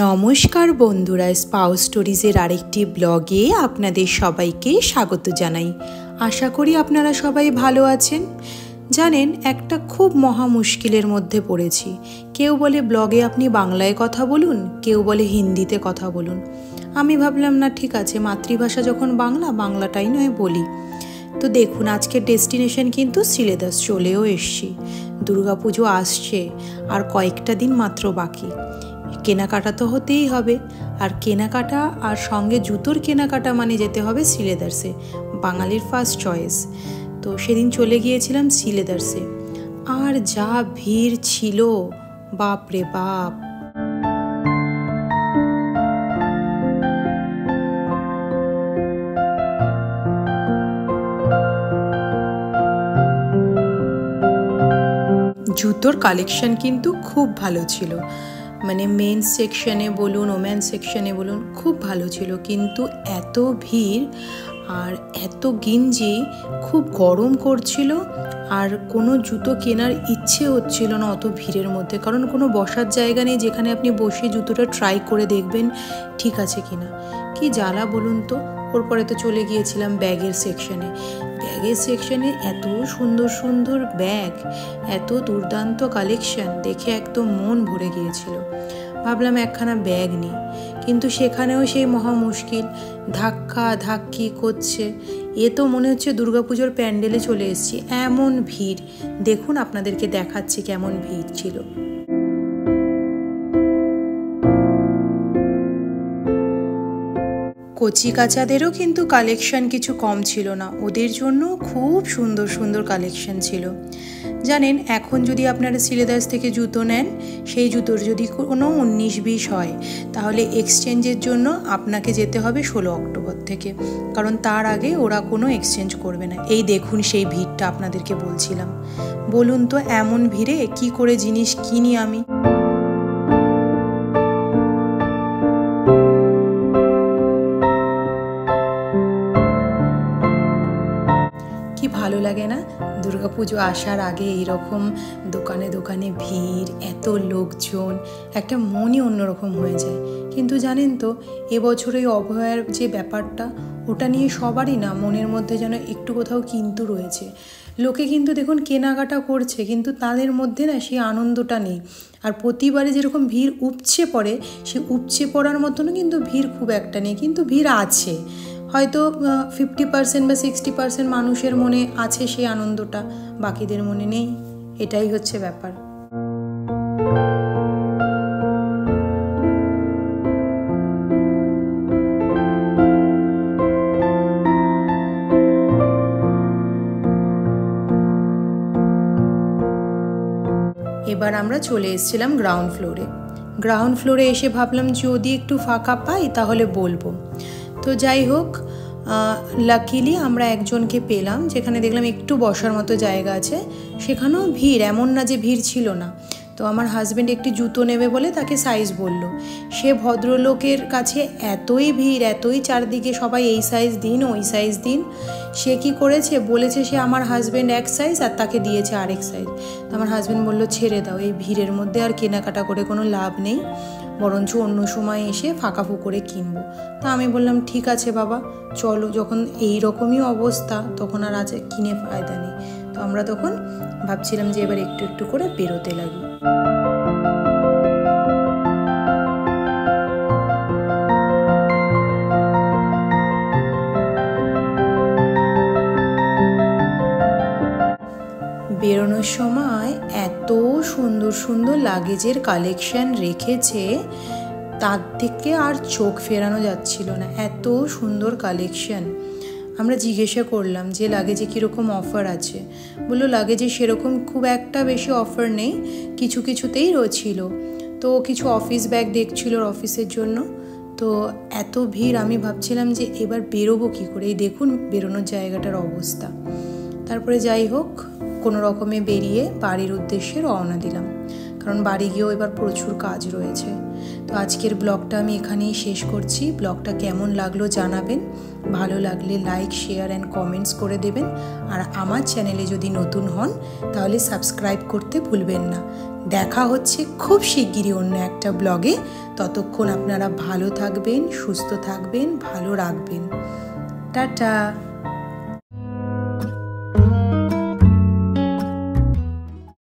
নমস্কার বন্ধুরা, স্পাউ স্টোরিজের আরেকটি ব্লগে আপনাদের সবাইকে স্বাগত জানাই। আশা করি আপনারা সবাই ভালো আছেন। জানেন, একটা খুব মহা মুশকিলের মধ্যে পড়েছি। কেউ বলে ব্লগে আপনি বাংলায় কথা বলুন, কেউ বলে হিন্দিতে কথা বলুন। আমি ভাবলাম না, ঠিক আছে, মাতৃভাষা যখন বাংলাটাই নয় বলি। তো দেখুন, আজকের ডেস্টিনেশন কিন্তু শ্রীলেদার্স চলেও এসছি। দুর্গাপুজো আসছে আর কয়েকটা দিন মাত্র বাকি। কেনাকাটা তো হতেই হবে, আর কেনাকাটা আর সঙ্গে জুতোর কেনাকাটা মানে যেতে হবে শ্রীলেদার্সে, বাঙালির ফার্স্ট চয়েস। তো সেদিন চলে গিয়েছিলাম শ্রীলেদার্সে, আর যা ভিড় ছিল, বাপ রে বাপ। জুতোর কালেকশন কিন্তু খুব ভালো ছিল, মানে মেন্স সেকশনে বলুন, ওমেন্স সেকশনে বলুন, খুব ভালো ছিল। কিন্তু এত ভিড় আর এত গেঞ্জি, খুব গরম করছিল, আর কোনো জুতো কেনার ইচ্ছে হচ্ছিল না অত ভিড়ের মধ্যে। কারণ কোনো বসার জায়গা নেই যেখানে আপনি বসে জুতোটা ট্রাই করে দেখবেন ঠিক আছে কিনা। কি জ্বালা বলুন তো। ওর পরে তো চলে গিয়েছিলাম ব্যাগের সেকশনে। ব্যাগের সেকশনে এত সুন্দর সুন্দর ব্যাগ, এত দুর্দান্ত কালেকশন দেখে একদম মন ভরে গিয়েছিল। ভাবলাম একখানা ব্যাগ নিই, কিন্তু সেখানেও সেই মহা মুশকিল, ধাক্কা ধাক্কি করছে। এ তো মনে হচ্ছে দুর্গাপুজোর প্যান্ডেলে চলে এসেছি, এমন ভিড়। দেখুন, আপনাদেরকে দেখাচ্ছি কেমন ভিড় ছিল। কচি কাচাদেরও কিন্তু কালেকশন কিছু কম ছিল না, ওদের জন্য খুব সুন্দর সুন্দর কালেকশন ছিল। জানেন, এখন যদি আপনারা শ্রীলেদার্স থেকে জুতো নেন, সেই জুতোর যদি কোনো 19-20 হয়, তাহলে এক্সচেঞ্জের জন্য আপনাকে যেতে হবে 16 অক্টোবর থেকে, কারণ তার আগে ওরা কোনো এক্সচেঞ্জ করবে না। এই দেখুন সেই ভিড়টা আপনাদেরকে বলছিলাম। বলুন তো, এমন ভিড়ে কি করে জিনিস কিনি আমি। কি ভালো লাগে না দুর্গাপুজো আসার আগে এইরকম দোকানে দোকানে ভিড়, এত লোকজন, একটা মনই অন্যরকম হয়ে যায়। কিন্তু জানেন তো, এবছর এই অভয়ার যে ব্যাপারটা, ওটা নিয়ে সবারই না মনের মধ্যে যেন একটু কোথাও কিন্তু রয়েছে। লোকে কিন্তু দেখুন কেনাকাটা করছে, কিন্তু তাদের মধ্যে না সেই আনন্দটা নেই। আর প্রতিবারে যেরকম ভিড় উপচে পড়ে, সে উপচে পড়ার মতনও কিন্তু ভিড় খুব একটা নেই, কিন্তু ভিড় আছে। হয়তো 50% বা 60% মানুষের মনে আছে সেই আনন্দটা, বাকিদের মনে নেই। এটাই হচ্ছে ব্যাপার। এবার আমরা চলে এসেছিলাম গ্রাউন্ড ফ্লোরে। গ্রাউন্ড ফ্লোরে এসে ভাবলাম যদি একটু ফাঁকা পাই তাহলে বলবো। তো যাই হোক, লাকিলি আমরা একজনকে পেলাম, যেখানে দেখলাম একটু বসার মতো জায়গা আছে। সেখানেও ভিড়, এমন না যে ভিড় ছিল না। তো আমার হাজব্যান্ড একটি জুতো নেবে বলে তাকে সাইজ বলল। সে ভদ্রলোকের কাছে এতই ভিড়, এতই চারদিকে সবাই এই সাইজ দিন, ওই সাইজ দিন। সে কি করেছে, বলেছে সে আমার হাজব্যান্ড এক সাইজ আর তাকে দিয়েছে আরেক সাইজ। তো আমার হাজব্যান্ড বলল, ছেড়ে দাও, এই ভিড়ের মধ্যে আর কেনাকাটা করে কোনো লাভ নেই, বরঞ্চ অন্য সময় এসে ফাঁকা ফুকরে কিনবো। তা আমি বললাম, ঠিক আছে বাবা, চলো, যখন এই রকমই অবস্থা তখন আর আজ কিনে ফায়দা নেই। তো আমরা তখন ভাবছিলাম যে এবার একটু একটু করে বেরোতে লাগি। বেরোনোর সময় এত সুন্দর সুন্দর লাগেজের কালেকশন রেখেছে, তার থেকে আর চোখ ফেরানো যাচ্ছিল না, এত সুন্দর কালেকশন। আমরা জিজ্ঞাসা করলাম যে লাগেজে কীরকম অফার আছে। বললো লাগেজে সেরকম খুব একটা বেশি অফার নেই, কিছু কিছুতেই ছিল। তো কিছু অফিস ব্যাগ দেখছিল অফিসের জন্য। তো এত ভিড়, আমি ভাবছিলাম যে এবার বেরোবো কী করে। এই দেখুন বেরোনোর জায়গাটার অবস্থা। তারপরে যাই হোক, কোনো রকমে বেরিয়ে বাড়ির উদ্দেশ্যে রওনা দিলাম। কারণ বাড়ি গিয়েও এবার প্রচুর কাজ রয়েছে। তো আজকের ব্লগটা আমি এখানেই শেষ করছি। ব্লগটা কেমন লাগলো জানাবেন, ভালো লাগলে লাইক, শেয়ার অ্যান্ড কমেন্টস করে দেবেন। আর আমার চ্যানেলে যদি নতুন হন তাহলে সাবস্ক্রাইব করতে ভুলবেন না। দেখা হচ্ছে খুব শিগগিরই অন্য একটা ব্লগে। ততক্ষণ আপনারা ভালো থাকবেন, সুস্থ থাকবেন, ভালো রাখবেন। টাটা।